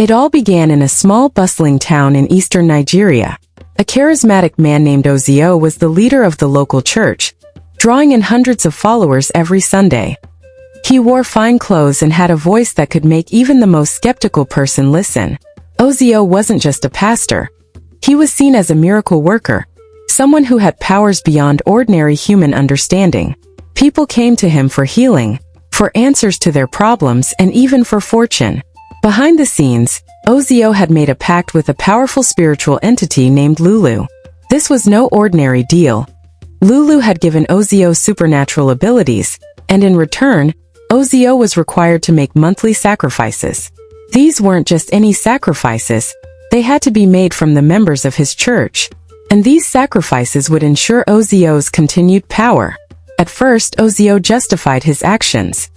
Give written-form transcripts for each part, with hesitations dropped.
It all began in a small bustling town in eastern Nigeria. A charismatic man named Ozio was the leader of the local church, drawing in hundreds of followers every Sunday. He wore fine clothes and had a voice that could make even the most skeptical person listen. Ozio wasn't just a pastor. He was seen as a miracle worker, someone who had powers beyond ordinary human understanding. People came to him for healing, for answers to their problems, and even for fortune. Behind the scenes, Ozio had made a pact with a powerful spiritual entity named Lulu. This was no ordinary deal. Lulu had given Ozio supernatural abilities, and in return, Ozio was required to make monthly sacrifices. These weren't just any sacrifices, they had to be made from the members of his church. And these sacrifices would ensure Ozio's continued power. At first, Ozio justified his actions.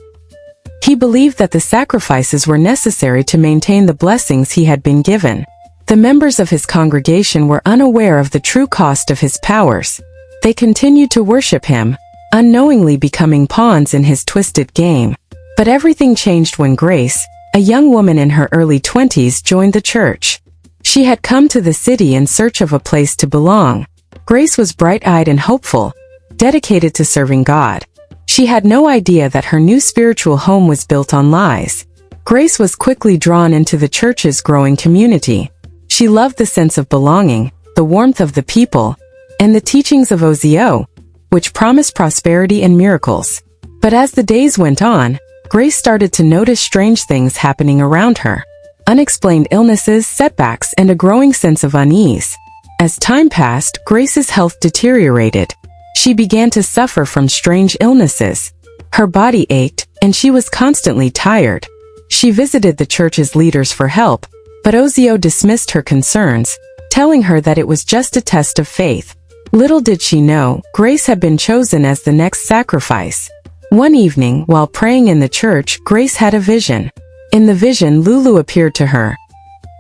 He believed that the sacrifices were necessary to maintain the blessings he had been given. The members of his congregation were unaware of the true cost of his powers. They continued to worship him, unknowingly becoming pawns in his twisted game. But everything changed when Grace, a young woman in her early 20s, joined the church. She had come to the city in search of a place to belong. Grace was bright-eyed and hopeful, dedicated to serving God. She had no idea that her new spiritual home was built on lies. Grace was quickly drawn into the church's growing community. She loved the sense of belonging, the warmth of the people, and the teachings of Ozio, which promised prosperity and miracles. But as the days went on, Grace started to notice strange things happening around her. Unexplained illnesses, setbacks, and a growing sense of unease. As time passed, Grace's health deteriorated. She began to suffer from strange illnesses. Her body ached, and she was constantly tired. She visited the church's leaders for help, but Ozio dismissed her concerns, telling her that it was just a test of faith. Little did she know, Grace had been chosen as the next sacrifice. One evening, while praying in the church, Grace had a vision. In the vision, Lulu appeared to her.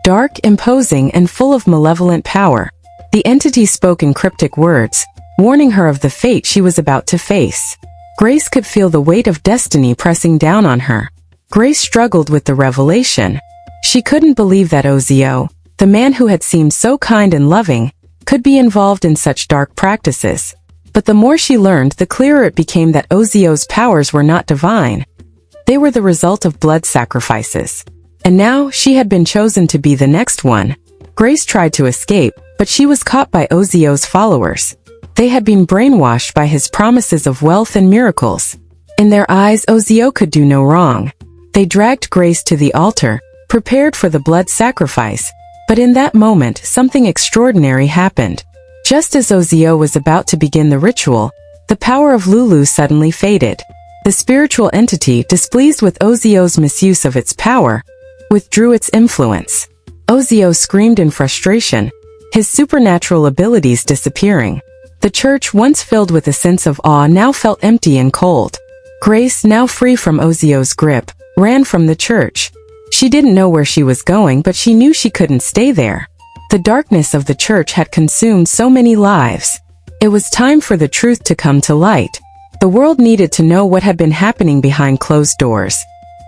Dark, imposing, and full of malevolent power. The entity spoke in cryptic words, warning her of the fate she was about to face. Grace could feel the weight of destiny pressing down on her. Grace struggled with the revelation. She couldn't believe that Ozio, the man who had seemed so kind and loving, could be involved in such dark practices. But the more she learned, the clearer it became that Ozio's powers were not divine. They were the result of blood sacrifices. And now, she had been chosen to be the next one. Grace tried to escape, but she was caught by Ozio's followers. They had been brainwashed by his promises of wealth and miracles. In their eyes, Ozio could do no wrong. They dragged Grace to the altar, prepared for the blood sacrifice. But in that moment, something extraordinary happened. Just as Ozio was about to begin the ritual, the power of Lulu suddenly faded. The spiritual entity, displeased with Ozio's misuse of its power, withdrew its influence. Ozio screamed in frustration, his supernatural abilities disappearing. The church, once filled with a sense of awe, now felt empty and cold. Grace, now free from Ozio's grip, ran from the church. She didn't know where she was going, but she knew she couldn't stay there. The darkness of the church had consumed so many lives. It was time for the truth to come to light. The world needed to know what had been happening behind closed doors.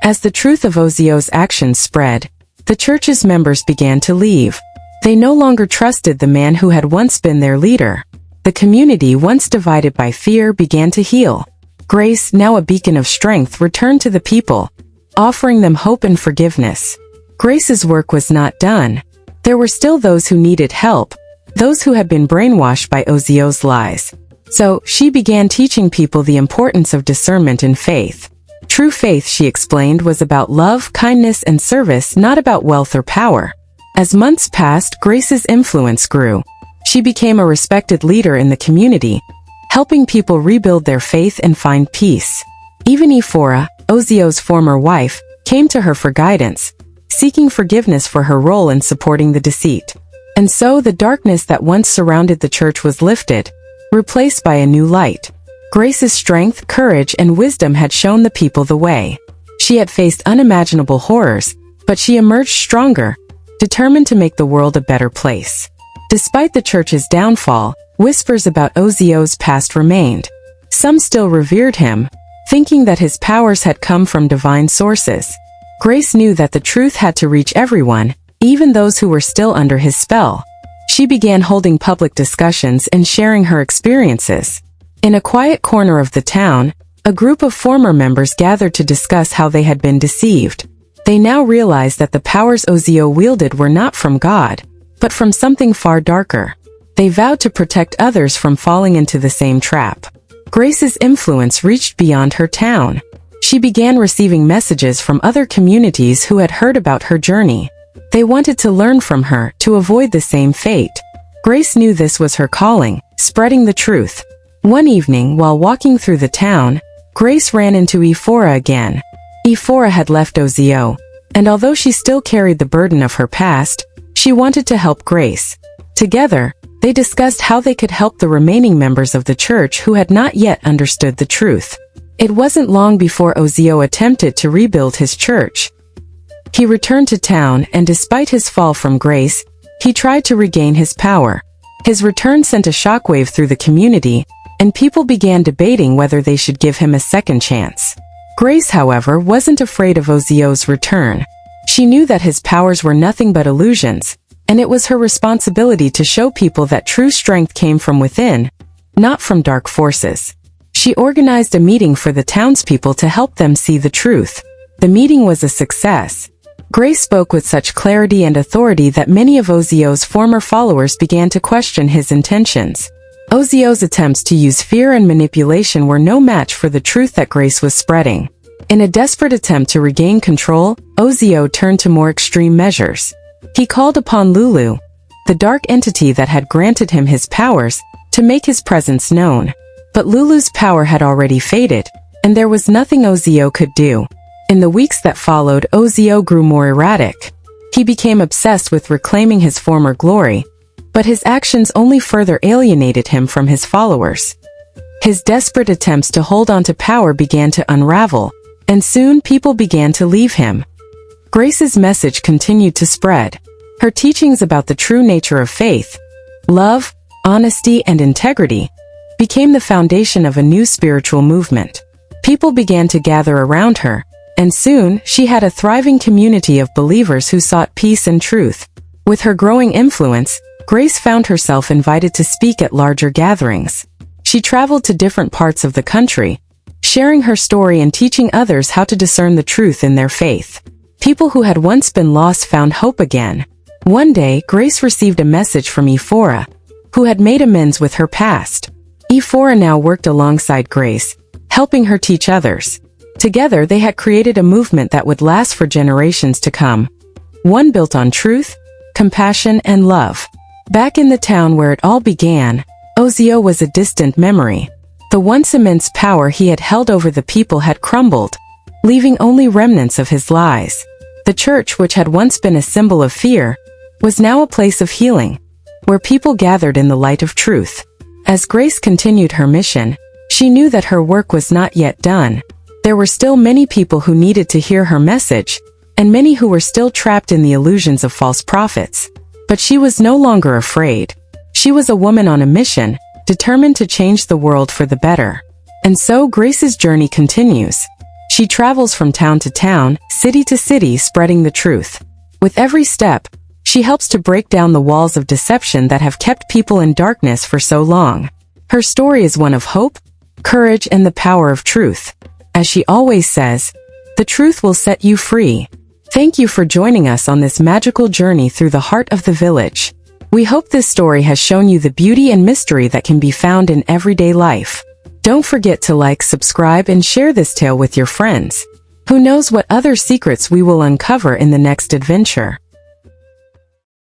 As the truth of Ozio's actions spread, the church's members began to leave. They no longer trusted the man who had once been their leader. The community, once divided by fear, began to heal. Grace, now a beacon of strength, returned to the people, offering them hope and forgiveness. Grace's work was not done. There were still those who needed help, those who had been brainwashed by Ozio's lies. So, she began teaching people the importance of discernment and faith. True faith, she explained, was about love, kindness, and service, not about wealth or power. As months passed, Grace's influence grew. She became a respected leader in the community, helping people rebuild their faith and find peace. Even Ifora, Ozio's former wife, came to her for guidance, seeking forgiveness for her role in supporting the deceit. And so the darkness that once surrounded the church was lifted, replaced by a new light. Grace's strength, courage, and wisdom had shown the people the way. She had faced unimaginable horrors, but she emerged stronger, determined to make the world a better place. Despite the church's downfall, whispers about Ozio's past remained. Some still revered him, thinking that his powers had come from divine sources. Grace knew that the truth had to reach everyone, even those who were still under his spell. She began holding public discussions and sharing her experiences. In a quiet corner of the town, a group of former members gathered to discuss how they had been deceived. They now realized that the powers Ozio wielded were not from God, but from something far darker. They vowed to protect others from falling into the same trap. Grace's influence reached beyond her town. She began receiving messages from other communities who had heard about her journey. They wanted to learn from her to avoid the same fate. Grace knew this was her calling, spreading the truth. One evening, while walking through the town, Grace ran into Ephora again. Ephora had left Ozio, and although she still carried the burden of her past, she wanted to help Grace. Together, they discussed how they could help the remaining members of the church who had not yet understood the truth. It wasn't long before Ozio attempted to rebuild his church. He returned to town, and despite his fall from grace, he tried to regain his power. His return sent a shockwave through the community, and people began debating whether they should give him a second chance. Grace, however, wasn't afraid of Ozio's return. She knew that his powers were nothing but illusions, and it was her responsibility to show people that true strength came from within, not from dark forces. She organized a meeting for the townspeople to help them see the truth. The meeting was a success. Grace spoke with such clarity and authority that many of Ozio's former followers began to question his intentions. Ozio's attempts to use fear and manipulation were no match for the truth that Grace was spreading. In a desperate attempt to regain control, Ozio turned to more extreme measures. He called upon Lulu, the dark entity that had granted him his powers, to make his presence known. But Lulu's power had already faded, and there was nothing Ozio could do. In the weeks that followed, Ozio grew more erratic. He became obsessed with reclaiming his former glory, but his actions only further alienated him from his followers. His desperate attempts to hold on to power began to unravel, and soon people began to leave him. Grace's message continued to spread. Her teachings about the true nature of faith, love, honesty, and integrity became the foundation of a new spiritual movement. People began to gather around her, and soon she had a thriving community of believers who sought peace and truth. With her growing influence, Grace found herself invited to speak at larger gatherings. She traveled to different parts of the country, sharing her story and teaching others how to discern the truth in their faith. People who had once been lost found hope again. One day, Grace received a message from Ephora, who had made amends with her past. Ephora now worked alongside Grace, helping her teach others. Together, they had created a movement that would last for generations to come. One built on truth, compassion, and love. Back in the town where it all began, Ozio was a distant memory. The once immense power he had held over the people had crumbled, leaving only remnants of his lies. The church, which had once been a symbol of fear, was now a place of healing, where people gathered in the light of truth. As Grace continued her mission, she knew that her work was not yet done. There were still many people who needed to hear her message, and many who were still trapped in the illusions of false prophets. But she was no longer afraid. She was a woman on a mission, determined to change the world for the better. And so Grace's journey continues. She travels from town to town, city to city, spreading the truth. With every step, she helps to break down the walls of deception that have kept people in darkness for so long. Her story is one of hope, courage, and the power of truth. As she always says, the truth will set you free. Thank you for joining us on this magical journey through the heart of the village. We hope this story has shown you the beauty and mystery that can be found in everyday life. Don't forget to like, subscribe, and share this tale with your friends. Who knows what other secrets we will uncover in the next adventure?